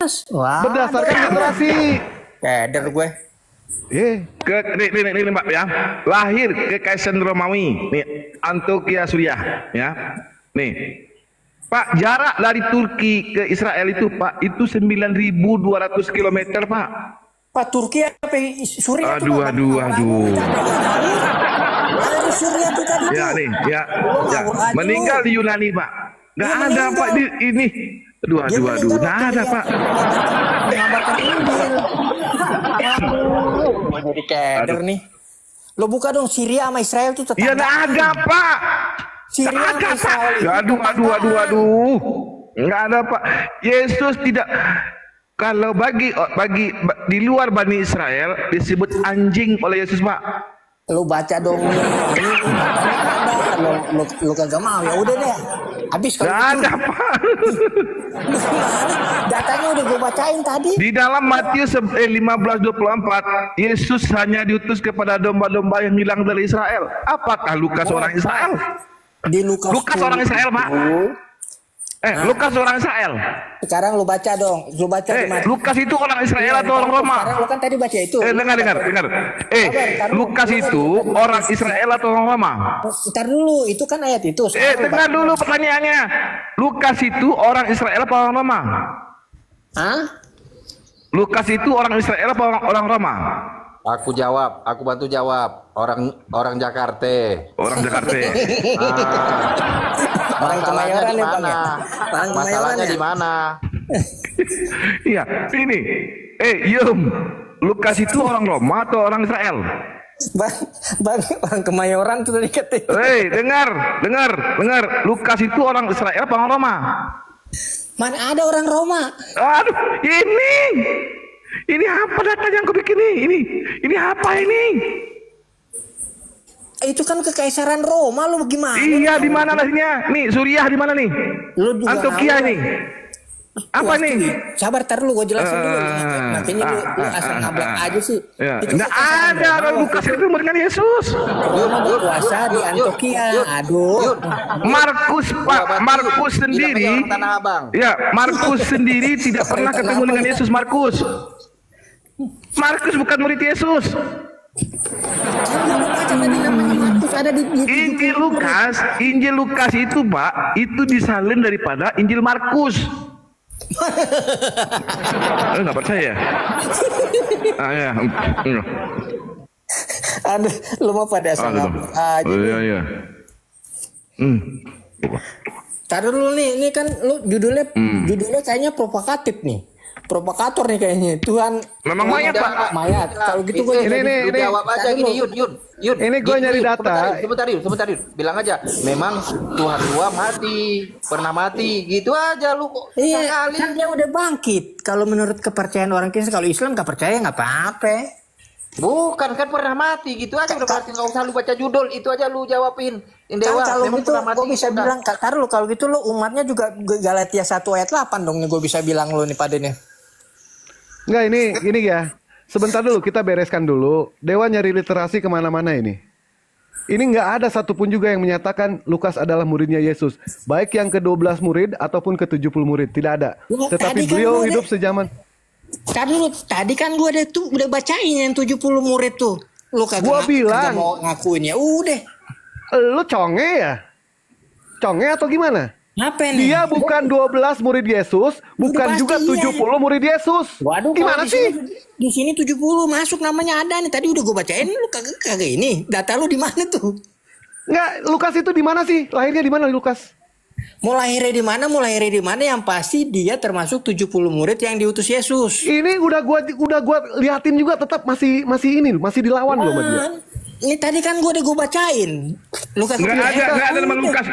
Mars. Wah. Berdasarkan literasi. Keder gue. Ini Mbak ya. Lahir ke Kekaisaran Romawi. Nih, Antioquia Suriah ya. Nih. Pak, jarak dari Turki ke Israel itu Pak, itu 9.200 km Pak. Pak, Turki apa Suriah? Aduh. Ada Suriah tuh tadi. Ya nih, ya. Meninggal di Yunani Pak. Nggak ada Pak ini. Aduh. Nggak ada Pak. Mengabarkan Injil. Jadi keder nih. Lo buka dong Syria sama Israel tuh tetangga. Ya nggak ada Pak. Syria sama Israel. Aduh. Nggak ada Pak. Yesus tidak. Kalau bagi di luar Bani Israel disebut anjing oleh Yesus Pak. Lu baca dong nih. Lu kagak mau ya udah deh. Habis kalau nggak ada Pak. Datanya udah gue bacain tadi. Di dalam Matius 15:24 Yesus hanya diutus kepada domba-domba yang hilang dari Israel. Apakah Lukas orang Israel? Di Lukas orang Israel Pak. Lukas orang Israel. Sekarang lu baca dong. Lu baca Lukas itu orang Israel atau orang Roma? Sekarang lu kan tadi baca itu. Dengar. Lukas itu orang Israel atau orang Roma? Ntar dulu, itu kan ayat itu. Dengar dulu pertanyaannya. Lukas itu orang Israel atau orang Roma? Hah? Lukas itu orang Israel atau orang Roma? Aku jawab, aku bantu jawab. Orang Jakarta. Orang Jakarta. Masalahnya di mana? Masalahnya di mana? Iya, ini. Yum. Lukas itu orang Roma atau orang Israel? Bang, orang Kemayoran tuh tadi katanya. Dengar. Lukas itu orang Israel atau orang Roma? Mana ada orang Roma? Aduh, ini apa data yang kau bikin ini? Ini apa ini? Itu kan Kekaisaran Roma, lu gimana? Iya, di mana lahirnya? Nih, Suriah di mana nih? Antioquia nih. Apa nih? Sabar, tar lu gue jelasin dulu. Makanya lu asal ngablak aja sih. Nggak ada orang Lukas itu dengan Yesus. Roma berkuasa di Antioquia. Aduh. Markus sendiri. Ya, Markus sendiri tidak pernah ketemu dengan Yesus. Markus bukan murid Yesus. Injil Lukas itu Pak, itu disalin daripada Injil Markus. Nggak percaya? Ya. Aduh, lu mau pada salah aja. Iya. Taruh dulu nih, ini kan lu judulnya kayaknya provokatif nih. Provokator nih kayaknya. Tuhan memang mayat Pak. Mayat. Kalau gitu gue ini jawab aja gini, Yud. Ini gue nyari data. Sebentar, Yud. Bilang aja, memang Tuhan gua pernah mati. Gitu aja lu kok. Iya, kan dia udah bangkit. Kalau menurut kepercayaan orang Kristen, kalau Islam gak percaya nggak apa-apa. Bukan, kan pernah mati. Gitu aja udah berarti nggak usah lu baca judul. Itu aja lu jawabin. Kalau gitu gue bisa bilang, taruh lu kalau gitu lu umatnya juga Galatia 1 ayat 8 dong nih gue bisa bilang lu nih padanya. Enggak, ini ya. Sebentar dulu, kita bereskan dulu. Dewa nyari literasi kemana-mana ini. Ini nggak ada satupun juga yang menyatakan Lukas adalah muridnya Yesus. Baik yang ke-12 murid ataupun ke-70 murid. Tidak ada. Tetapi beliau hidup sejaman. Tadi kan gue udah bacain yang 70 murid tuh. Lu kagak mau ngakuin ya udah. Lu conge ya? Conge atau gimana? Apa nih? Dia bukan 12 murid Yesus, bukan juga 70 murid Yesus. Waduh, gimana sih? Di sini 70 masuk namanya ada nih. Tadi udah gue bacain, lu kagak ini. Data lu di mana tuh? Enggak, Lukas itu di mana sih? Lahirnya di mana Lukas? Mau lahirnya di mana yang pasti dia termasuk 70 murid yang diutus Yesus. Ini udah gua liatin juga tetap masih dilawan loh sama dia. Ini tadi kan gue bacain. Lukas nggak ada nama Lukas.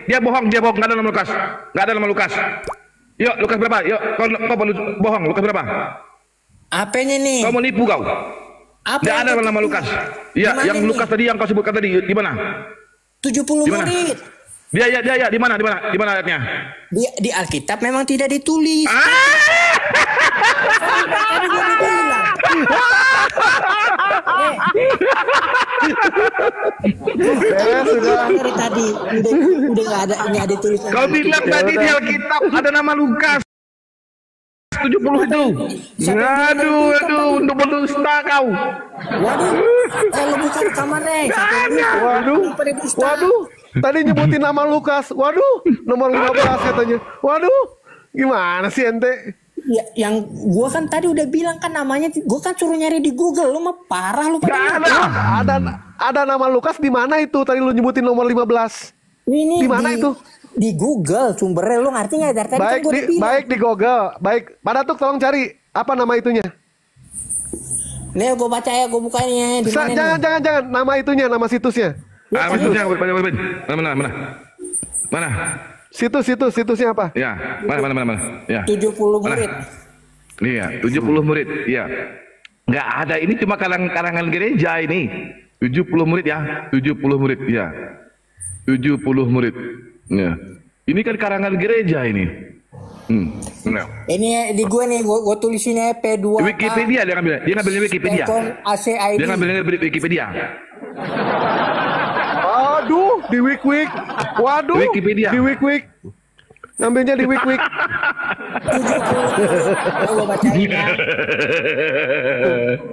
Dia bohong, nggak ada nama Lukas. Nggak ada nama Lukas. Yuk, Lukas berapa? Yuk, kau bohong. Lukas berapa? Apanya nih? Kau mau nipu kau? Nggak ada nama Lukas. Ya, yang nih? Lukas tadi yang kau sebutkan tadi di mana? 70 murid. Dia di mana ayatnya? Di Alkitab memang tidak ditulis. Tadi gue bilang. Sudah dari tadi udah nggak ada tulisan. Kau bilang tadi di Alkitab ada nama Lukas. 70 itu. Aduh, untuk berdusta kau. Waduh, lu buka kamarnya. Waduh. Tadi nyebutin nama Lukas. Waduh, nomor 15 katanya. Waduh, gimana sih ente? Ya, yang gua kan tadi udah bilang kan namanya, gua kan suruh nyari di Google. Lu mah parah lu. Ada nama Lukas di mana itu? Tadi lu nyebutin nomor 15. Ini di mana itu? Di Google sumbernya, lu ngerti nggak? Dari tadi baik kan baik di Google. Baik, Pak Datuk tolong cari apa nama itunya. Nih gue baca ya, gue bukainnya. Jangan nama itunya, nama situsnya. Situsnya mana? Situsnya apa? Ya, mana? Ya. 70 murid. Iya, 70 murid. Iya. Nggak ada, ini cuma karangan gereja ini. 70 murid ya, 70 murid ya. 70 murid. Ya. Ini kan karangan gereja ini. Nah. Ini di gue nih, gue tulisinnya P2. Wikipedia dia ngambilnya Wikipedia. ACID. Dia ngambilnya Wikipedia. Aduh, di Wik. Waduh, Wikipedia. Di Wik. Ngambilnya di Wik. Gue bacain ya.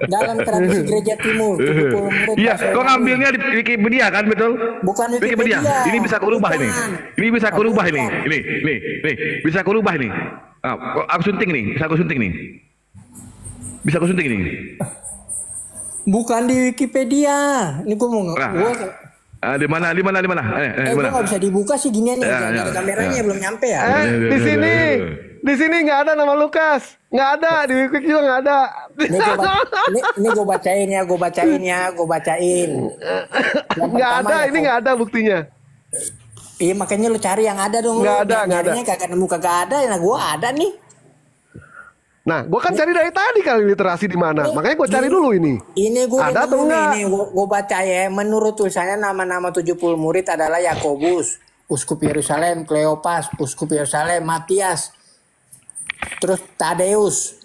Dalam tradisi gereja timur 70 murid. Iya, kau ngambilnya di Wikipedia kan, betul? Bukan Wikipedia. Ini bisa kau rubah ini. Ini bisa kau rubah ini. Ini. Bisa kau rubah ini. Aku sunting nih, bisa aku sunting nih. Bisa aku sunting nih. Bukan di Wikipedia. Ini gue mau di mana? Gue nggak bisa dibuka sih ginian nih. Ada kameranya belum nyampe ya. Di sini nggak ada nama Lukas. Nggak ada, di Wik juga nggak ada. Ini gue bacain ya. Nggak ada, ini nggak ada buktinya. Iya makanya lu cari yang ada dong. Nggak ada. Kagak nemu kagak ada. Nah gue ada nih. Nah, gue kan cari dari tadi kali literasi di mana. Makanya gue cari dulu ini. Ini gue ada atau enggak? Ini gue baca ya. Menurut tulisannya nama-nama 70 murid adalah Yakobus, Uskup Yerusalem, Kleopas, Uskup Yerusalem, Matias, terus Tadeus,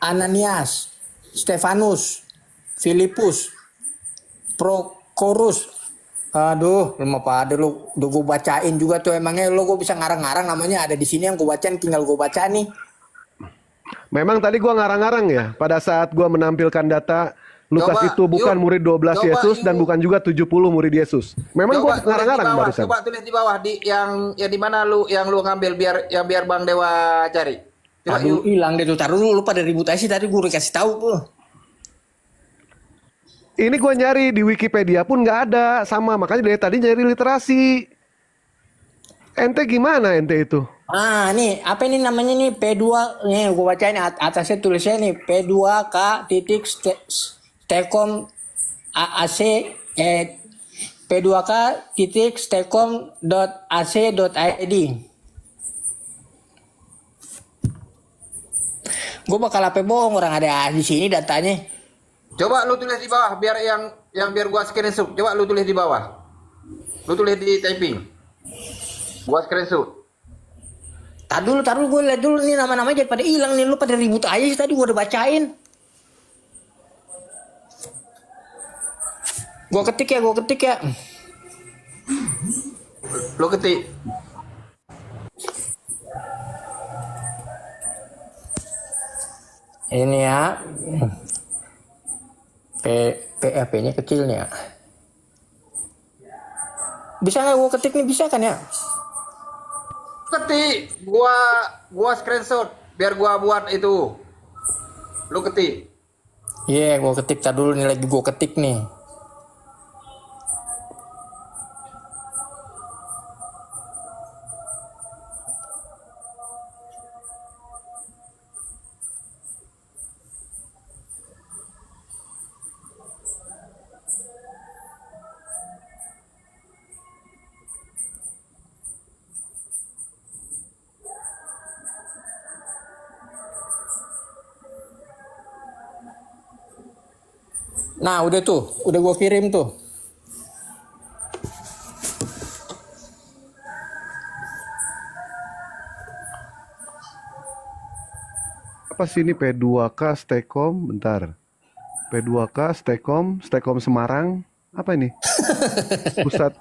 Ananias, Stefanus, Filipus, Prokorus. Aduh, lu pada lu udah gue bacain juga tuh. Emangnya lu gue bisa ngarang-ngarang namanya ada di sini yang gue bacain, tinggal gue baca nih. Memang tadi gua ngarang-ngarang ya pada saat gua menampilkan data Lukas itu bukan murid 12 Yesus dan bukan juga 70 murid Yesus. Memang gua ngarang-ngarang barusan. Coba tulis di bawah yang di mana lu ngambil biar Bang Dewa cari. Coba hilang deh tuh. Taruh lu pada ribut aja sih tadi gua udah kasih tahu tuh. Ini gua nyari di Wikipedia pun nggak ada, sama makanya dari tadi nyari literasi. Ente gimana ente itu? Nih, apa ini namanya nih P2 nih gua bacain atasnya tulisnya nih P2K titik stekom AC P2K titik stekom.ac.id. Gua bakal apa bohong, orang ada di sini datanya. Coba lu tulis di bawah biar biar gua screenshot. Coba lu tulis di bawah. Lu tulis di typing. Gua screenshot. Taruh gue lihat dulu nih nama-namanya jadi pada hilang nih, lu pada ribut aja sih tadi gue udah bacain. Gue ketik ya. Lu ketik. Ini ya. P-nya kecil nih ya. Bisa nggak gue ketik nih, bisa kan ya? Ketik, gua screenshot biar gua buat itu. Lu ketik. Iya, gua ketik dulu nih, lagi gua ketik nih. Nah, udah gue kirim tuh. Apa sih ini P2K Stekom? Bentar. P2K Stekom Semarang. Apa ini? Pusat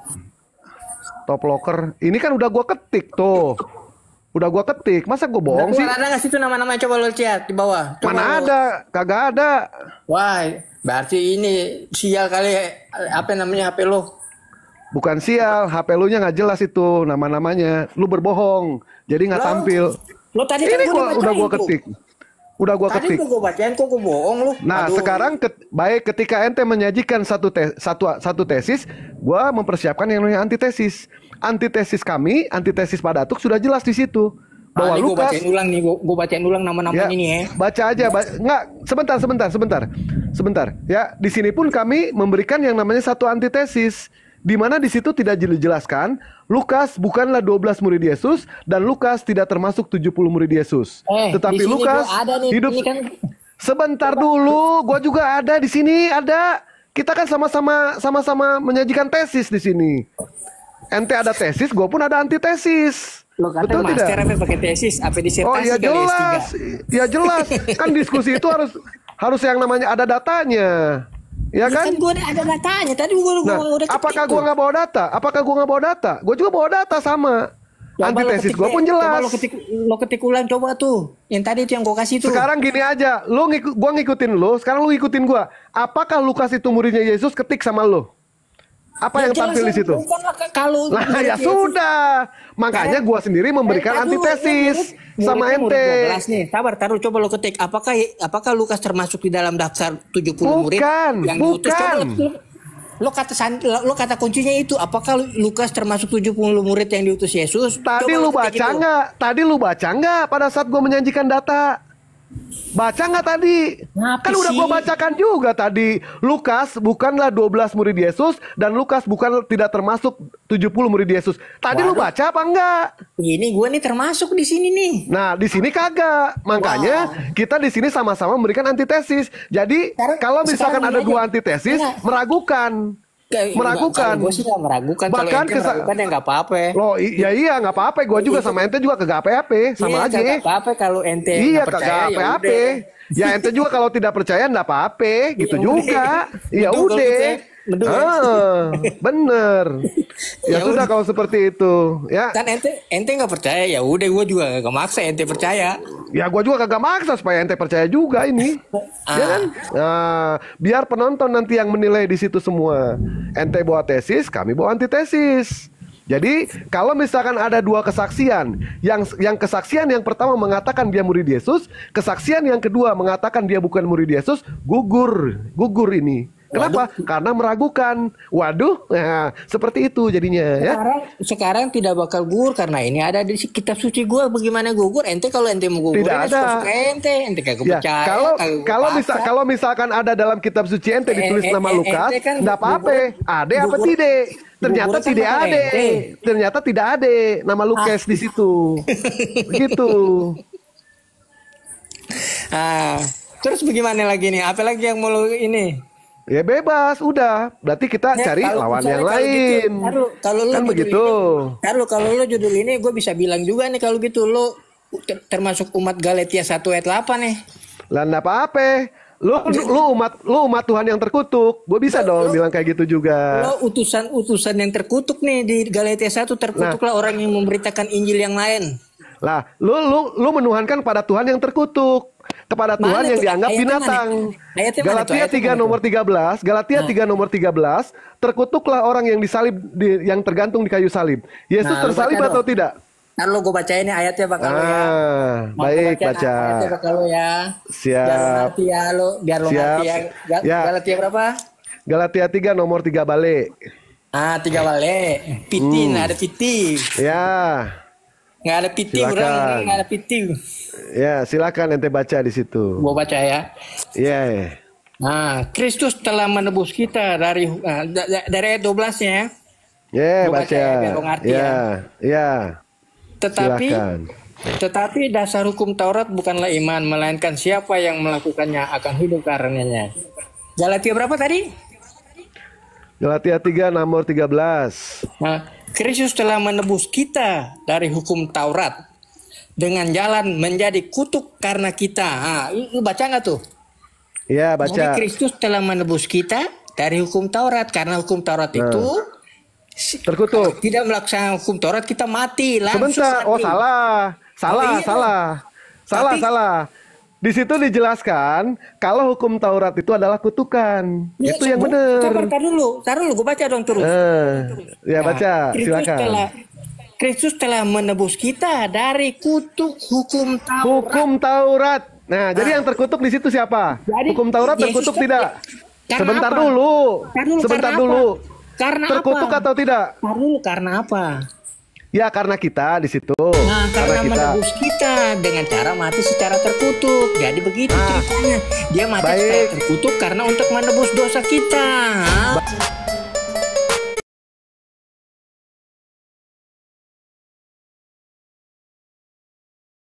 Top Locker. Ini kan udah gua ketik tuh. Udah gua ketik. Masa gua bohong sih? Ada nggak situ nama-namanya? Coba lo lihat di bawah. Coba Mana lo- ada? Kagak ada. Wah, berarti ini sial kali apa namanya HP lo. Bukan sial, HP lu nya nggak jelas itu nama-namanya. Lu berbohong. Jadi nggak Lo- tampil. Lo tadi kan Ini gua udah gua bacain tuh. ketik. Udah gua Tadi ketik. udah gua bacain kok gua bohong lu. Nah, Aduh. sekarang baik ketika ente menyajikan satu tesis, gua mempersiapkan yang namanya antitesis. Antitesis kami, antitesis Pak Datuk sudah jelas di situ. Bahwa ini gua Lukas bacain ulang nih, gua bacain ulang nama-nama ya, ini ya. baca aja, nggak, sebentar. Ya, di sini pun kami memberikan yang namanya satu antitesis, di mana di situ tidak dijelaskan Lukas bukanlah 12 murid Yesus dan Lukas tidak termasuk 70 murid Yesus. Tetapi di sini Lukas gua ada nih, hidup ini kan sebentar dulu, gua juga ada di sini, ada. Kita kan sama-sama menyajikan tesis di sini. Ente ada tesis, gua pun ada antitesis. lo kata Betul master tidak? apa pakai tesis, apa disertasi Oh ya kali jelas, S3. ya jelas. Kan diskusi itu harus yang namanya ada datanya, ya Ya kan? kan gua ada datanya. Tadi gua Nah, udah ketik apakah tuh. gua nggak bawa data? Apakah gua nggak bawa data? Gua juga bawa data sama. Coba lo Antitesis ketik gua deh. pun jelas. Coba lo ketik ulang coba tuh. Yang tadi itu yang gua kasih tuh. Sekarang gini aja, gua ngikutin lu, sekarang lu ngikutin gua. Apakah Lukas itu muridnya Yesus? Ketik sama lu. Apa yang jelas tampil di ya, situ? bukan lah, kalau Lah murid ya Yesus- sudah. Makanya gua sendiri memberikan Tahu, antitesis sama muridnya murid ente. 12 nih. Sabar, taruh coba lo ketik. Apakah Lukas termasuk di dalam daftar 70 murid Bukan, yang diutus? Coba bukan. lo kata kuncinya itu. Apakah Lukas termasuk 70 murid yang diutus Yesus? Tadi Coba lu ketik baca itu. nggak? Tadi lu baca nggak pada saat gua menyajikan data? Baca nggak tadi? Ngapa Kan udah sih? gua bacakan juga tadi. Lukas bukanlah 12 murid Yesus dan Lukas tidak termasuk 70 murid Yesus. Tadi lu Waduh. baca apa enggak? Ini gue nih termasuk di sini nih. Nah, di sini kagak. Makanya kita di sini sama-sama memberikan antitesis. Jadi kalau misalkan sekarang ada ini dua aja. antitesis, Enggak. meragukan. Meragukan. Gue sih nggak meragukan. Kalau Bahkan ente meragukan ya nggak apa-apa. Loh, iya nggak apa-apa. Gua juga sama ente juga kagak apa-apa, sama Iya, aja. nggak apa-apa kalau ente Iya, nggak percaya, kagak ya apa-apa. udah. Ya ente juga kalau tidak percaya enggak apa-apa, gitu Ya juga. Ya Betul, kalau udah. gitu ya. Betul ya. Bener. Ya Ya sudah udah. kalau seperti itu, ya. Kan ente nggak percaya, ya udah gue juga nggak maksa ente percaya. Ya gua juga kagak maksa supaya ente percaya juga ini. Ya kan? Nah, biar penonton nanti yang menilai di situ semua. Ente bawa tesis, kami bawa antitesis. Jadi kalau misalkan ada dua kesaksian, yang kesaksian yang pertama mengatakan dia murid Yesus, kesaksian yang kedua mengatakan dia bukan murid Yesus, gugur ini. Kenapa? Karena meragukan. Waduh, nah, seperti itu jadinya ya. Sekarang tidak bakal gugur karena ini ada di kitab suci gue. Bagaimana gugur? Ente kalau ente mau gugur, Tidak ada. ente kagak Ya, percaya. kalau misalkan ada dalam kitab suci ente ditulis nama Lukas, ente kan enggak apa-apa. Ada apa gugur- tidak? Ternyata guguran kan tidak nama ada. ente. Ternyata tidak ada nama Lukas di situ. Begitu. Terus bagaimana lagi nih? Apa lagi yang mau lo ini? Ya bebas, udah. Berarti kita Ya, cari kalau lawan misalnya yang kalau lain. gitu, kalau lo Kan judul begitu. Kalau lo judul ini gue bisa bilang juga nih kalau gitu lo termasuk umat Galatia 1 ayat 8 nih. Lah enggak apa-apa. Lu umat Tuhan yang terkutuk. Gue bisa dong bilang kayak gitu juga. Lo utusan yang terkutuk nih di Galatia 1, terkutuklah orang yang memberitakan Injil yang lain. Lah, lu menuhankan pada Tuhan yang terkutuk, kepada Tuhan Mana yang tuh? dianggap Ayatnya binatang. mana? Ayatnya mana tuh? Galatia Ayatnya 3 mana nomor 13, Galatia 3 nomor 13, terkutuklah orang yang disalib yang tergantung di kayu salib. Yesus Nah, lu tersalib baca atau dong. tidak? Ntar lo gue bacain nih ayatnya bakal lo ya. Mau Baik, gua bacain ayatnya baca. bakal lo ya. Siap. Biar lo ngerti ya lo, biar lo Siap. ngerti ya. Ya. Galatia berapa? Galatia 3 nomor 3 balik. 3 balik. Piti, nggak ada piti. Ya. Nggak ada piti, Silakan. orang nggak ada piti. Ya, silakan ente baca di situ. Gue baca ya. Ya. Kristus telah menebus kita dari ayat 12-nya. Ya, Gua baca ya, baca. biar lo ngerti Ya. Ya. Tetapi Silakan. Tetapi dasar hukum Taurat bukanlah iman, melainkan siapa yang melakukannya akan hidup karenanya. Galatia berapa tadi? Galatia 3 nomor 13. Kristus telah menebus kita dari hukum Taurat dengan jalan menjadi kutuk karena kita. Lu baca nggak tuh? Ya, Jadi baca. Kristus telah menebus kita dari hukum Taurat karena hukum Taurat itu Terkutuk. Tidak melaksanakan hukum Taurat kita mati langsung. Sebentar. Oh, mati. salah. iya dong. Salah. Di situ dijelaskan kalau hukum Taurat itu adalah kutukan. Ya, Itu yang benar. Tar dulu, gue baca dong terus. Ya baca, silakan. Kristus telah menebus kita dari kutuk hukum Taurat. Hukum Taurat. Nah, jadi yang terkutuk di situ siapa? Jadi, Hukum Taurat Yesus terkutuk kan- tidak? Karena Sebentar apa? dulu. Karena Sebentar apa? dulu. Karena Terkutuk apa? atau tidak? Tar dulu, karena apa? Ya karena kita di situ. Nah, karena menebus kita dengan cara mati secara terkutuk. Jadi begitu ceritanya. Dia mati secara Baik. terkutuk karena untuk menebus dosa kita.